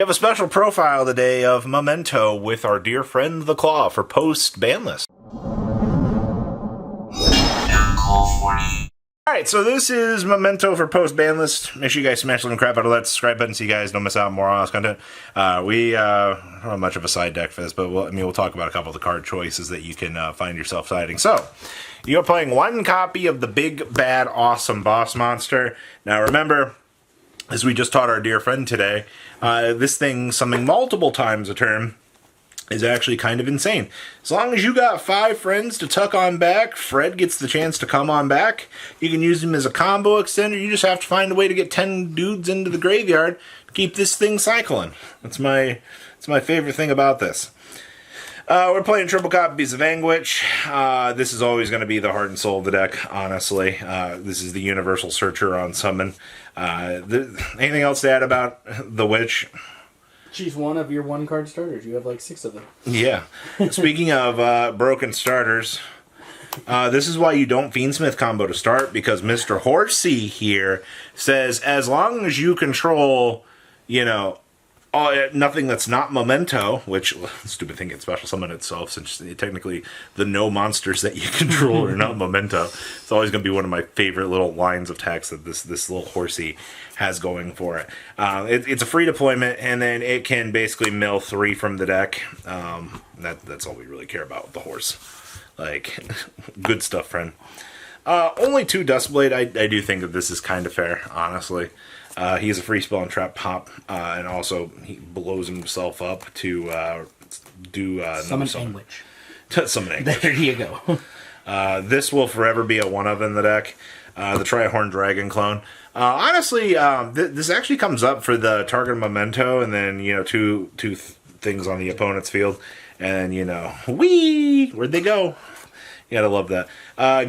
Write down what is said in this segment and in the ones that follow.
We have a special profile today of Memento with our dear friend The Claw for post-ban list. Alright, so this is Memento for post-ban list. Make sure you guys smash the crap out of that subscribe button so you guys don't miss out on more awesome content. We don't have much of a side deck for this, but we'll talk about a couple of the card choices that you can find yourself siding. So, you're playing one copy of the big, bad, awesome boss monster. Now remember, as we just taught our dear friend today, this thing, summoning multiple times a turn, is actually kind of insane. As long as you got 5 friends to tuck on back, Fred gets the chance to come on back. You can use him as a combo extender. You just have to find a way to get 10 dudes into the graveyard to keep this thing cycling. That's my favorite thing about this. We're playing triple copies of Anguish. This is always going to be the heart and soul of the deck, honestly. This is the universal searcher on summon. Anything else to add about the Witch? She's one of your one-card starters. You have like 6 of them. Yeah. Speaking of broken starters, this is why you don't Fiendsmith combo to start, because Mr. Horsey here says as long as you control, nothing that's not Memento, which, stupid thing, it's special summon itself, since technically the no monsters that you control are not Memento. It's always going to be one of my favorite little lines of text that this little horsey has going for it. It's a free deployment, and then it can basically mill 3 from the deck. That's all we really care about with the horse. Like, good stuff, friend. Only 2 Dustblade. I do think that this is kind of fair, honestly. He has a free spell and trap pop, and also he blows himself up to do Summon Anguish. Summon Anguish. There you go. This will forever be a 1 of in the deck. The Trihorn Dragon clone. Honestly, this actually comes up for the target Memento, and then two things on the opponent's field, and whee, where'd they go? You gotta love that.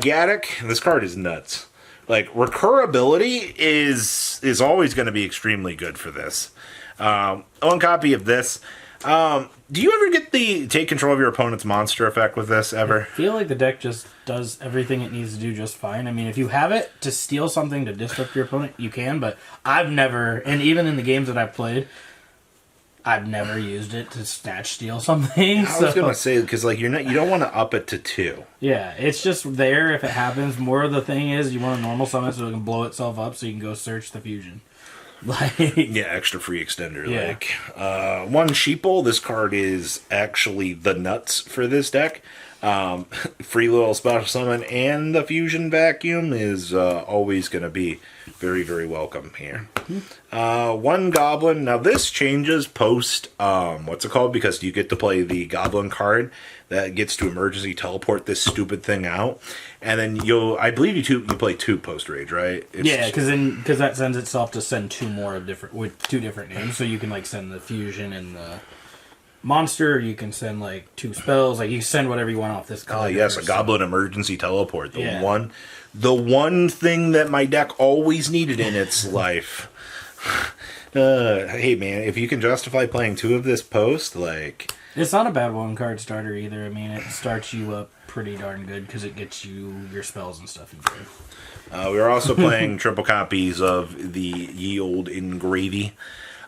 Gaddock. This card is nuts. Like, recurability is always going to be extremely good for this. One copy of this. Do you ever get the take control of your opponent's monster effect with this, ever? I feel like the deck just does everything it needs to do just fine. I mean, if you have it to steal something to disrupt your opponent, you can, but I've never, and even in the games that I've played, I've never used it to snatch steal something. I was gonna say, because you don't want to up it to 2. Yeah, it's just there if it happens. More of the thing is you want to normal summon so it can blow itself up, so you can go search the fusion. Yeah, extra free extender. Yeah. 1 Sheeple. This card is actually the nuts for this deck. Free little special summon and the fusion vacuum is always going to be very, very welcome here. 1 Goblin. Now this changes post what's it called, because you get to play the Goblin card that gets to emergency teleport this stupid thing out, and then I believe you play 2 post rage, right? Because that sends itself to send 2 more with 2 different names, so you can send the fusion and the monster. You can send 2 spells. You send whatever you want off this card. Oh yes, a Goblin emergency teleport. The one thing that my deck always needed in its life. Hey man, if you can justify playing 2 of this post, it's not a bad 1-card starter either. I mean, it starts you up pretty darn good because it gets you your spells and stuff in game. We are also playing triple copies of the Ye Old Engravy.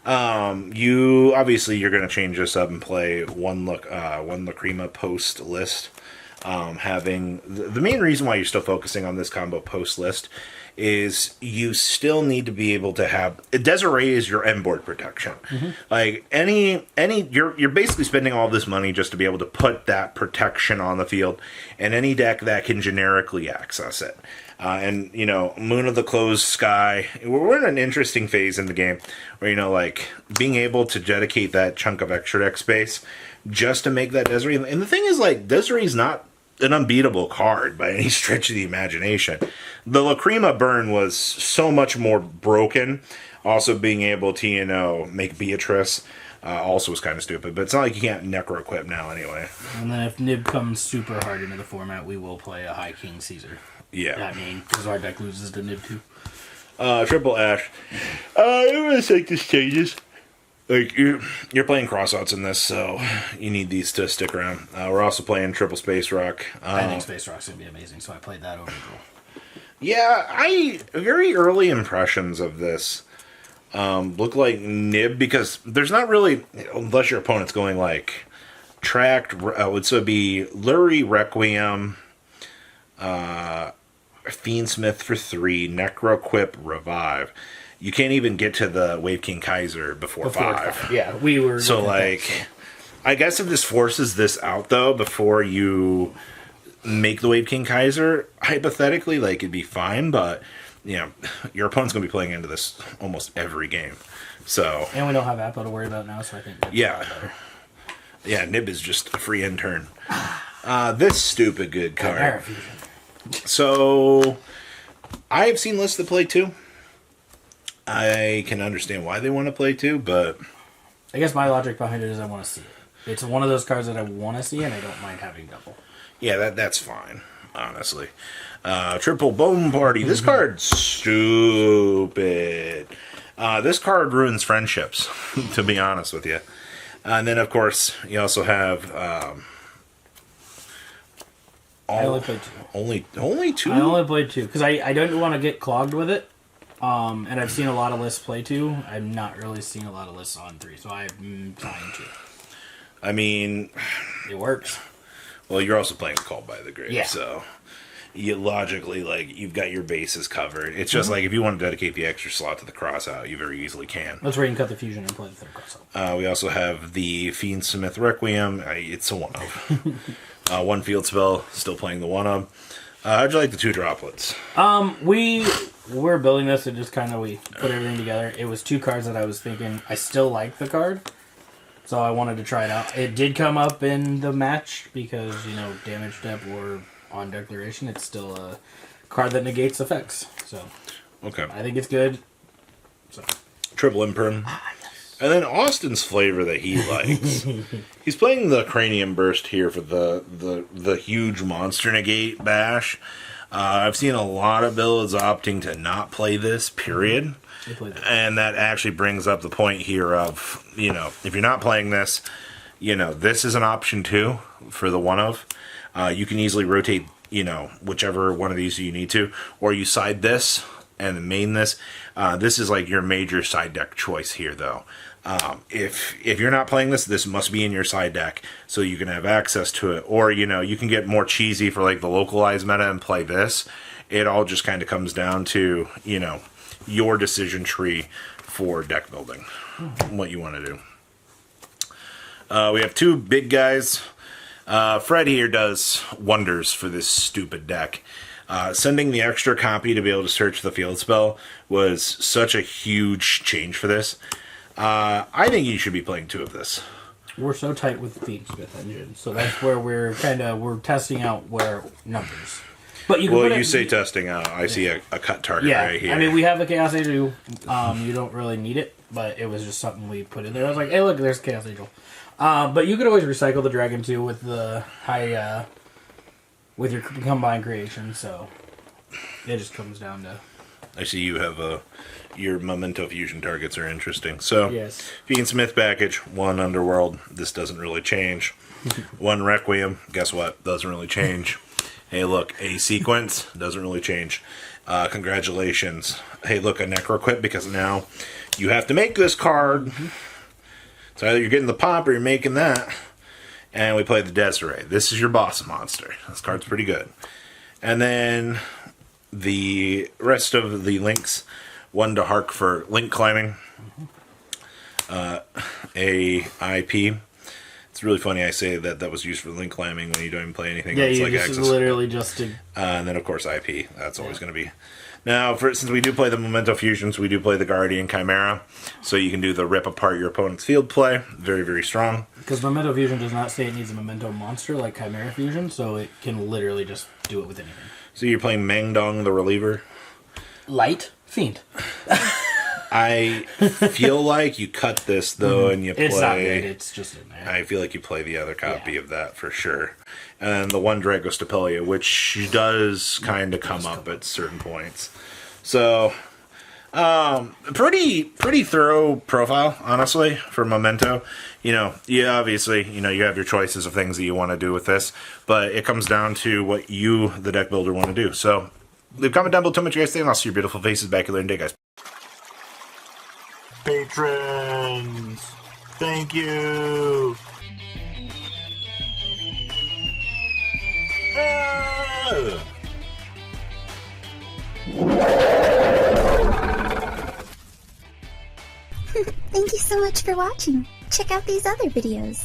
You're going to change this up and play one Lacrima post list. Having the main reason why you're still focusing on this combo post list is you still need to be able to have Desiree is your end board protection. You're basically spending all this money just to be able to put that protection on the field, and any deck that can generically access it. Moon of the Closed Sky. We're in an interesting phase in the game where, being able to dedicate that chunk of extra deck space just to make that Desiree. And the thing is, Desiree's not an unbeatable card by any stretch of the imagination. The Lacrima burn was so much more broken. Also, being able to, make Beatrice also was kind of stupid. But it's not like you can't Necro equip now anyway. And then if Nib comes super hard into the format, we will play a High King Caesar. Yeah. I mean, because our deck loses to Nib too. Triple Ash. I'm going to take this changes. You're playing crossouts in this, so you need these to stick around. We're also playing Triple Space Rock. I think Space Rock's going to be amazing, so I played that over Goal. Yeah, very early impressions of this. look like nib, because there's not really, unless your opponent's going like tracked, so it'd be Lurie, Requiem, Fiendsmith for 3, Necroquip, Revive. You can't even get to the Wave King Kaiser before 5. Yeah, we were. So, like, I guess if this forces this out, though, before you make the Wave King Kaiser, hypothetically, like, it'd be fine, but, you know, your opponent's going to be playing into this almost every game. So. And we don't have Apple to worry about now, so I think that's a lot better. Yeah, Nib is just a free end turn. This stupid good card. So, I've seen lists that play 2. I can understand why they want to play 2, but I guess my logic behind it is I want to see it. It's one of those cards that I want to see, and I don't mind having double. Yeah, that's fine, honestly. Triple Bone Party. This card's stupid. This card ruins friendships, to be honest with you. And then, of course, you also have... I only played 2. Only 2? I only played 2, because I don't want to get clogged with it. And I've seen a lot of lists play 2. I've not really seen a lot of lists on 3, so I'm trying to. I mean... It works. Well, you're also playing Called by the Grave, yeah. So... You logically, like, you've got your bases covered. It's just like if you want to dedicate the extra slot to the crossout, you very easily can. Let's rate and cut the fusion and play the third crossout. We also have the Fiendsmith Requiem. It's a 1-of. One field spell, still playing the 1-of. How'd you like the 2 droplets? We were building this and just kind of we put everything together. It was 2 cards that I was thinking I still like the card, so I wanted to try it out. It did come up in the match because, you know, damage step or on declaration, it's still a card that negates effects. So, okay, I think it's good. So. Triple Imperm. Yes. And then Austin's flavor that he likes. He's playing the Cranium Burst here for the huge monster negate bash. I've seen a lot of builds opting to not play this, period. And that actually brings up the point here of, you know, if you're not playing this, you know, this is an option too for the 1-of. You can easily rotate, you know, whichever one of these you need to, or you side this and main this. This is like your major side deck choice here, though. If you're not playing this, this must be in your side deck so you can have access to it. Or, you know, you can get more cheesy for like the localized meta and play this. It all just kind of comes down to, you know, your decision tree for deck building, what you want to do. We have 2 big guys. Fred here does wonders for this stupid deck. Sending the extra copy to be able to search the field spell was such a huge change for this. I think you should be playing 2 of this. We're so tight with the Fiendsmith engine, so that's where we're testing out where numbers. But you say testing out. I see a cut target right here. I mean, we have a Chaos Angel. You don't really need it, but it was just something we put in there. I was like, hey, look, there's Chaos Angel. But you could always recycle the dragon too with the high, with your combined creation. So it just comes down to. I see you have your Memento fusion targets are interesting. So yes, Fiendsmith package 1 Underworld. This doesn't really change. 1 Requiem. Guess what? Doesn't really change. Hey, look, a sequence doesn't really change. Congratulations. Hey, look, a Necroquip because now you have to make this card. Mm-hmm. So either you're getting the pop or you're making that. And we play the Desiree. This is your boss monster. This card's pretty good. And then the rest of the links. 1 to Hark for link climbing. A IP. It's really funny I say that was used for link climbing when you don't even play anything else like Access. Literally just to... and then, of course, IP. That's always going to be... Now, since we do play the Memento Fusions, we do play the Guardian Chimera, so you can do the rip apart your opponent's field play. Very, very strong. Because Memento Fusion does not say it needs a Memento monster like Chimera Fusion, so it can literally just do it with anything. So you're playing Mangdong the Reliever? Light Fiend. I feel like you cut this, though, and you play... It's not good, it's just in there. I feel like you play the other copy of that for sure. And then the 1 Dragostapelia, which does kind of come up at certain points. So, pretty thorough profile, honestly, for Memento. You know, obviously, you have your choices of things that you want to do with this, but it comes down to what you, the deck builder, want to do. So, leave a comment down below, tell me what you guys think, and I'll see your beautiful faces back here later today, guys. Patrons, thank you. Thank you so much for watching. Check out these other videos.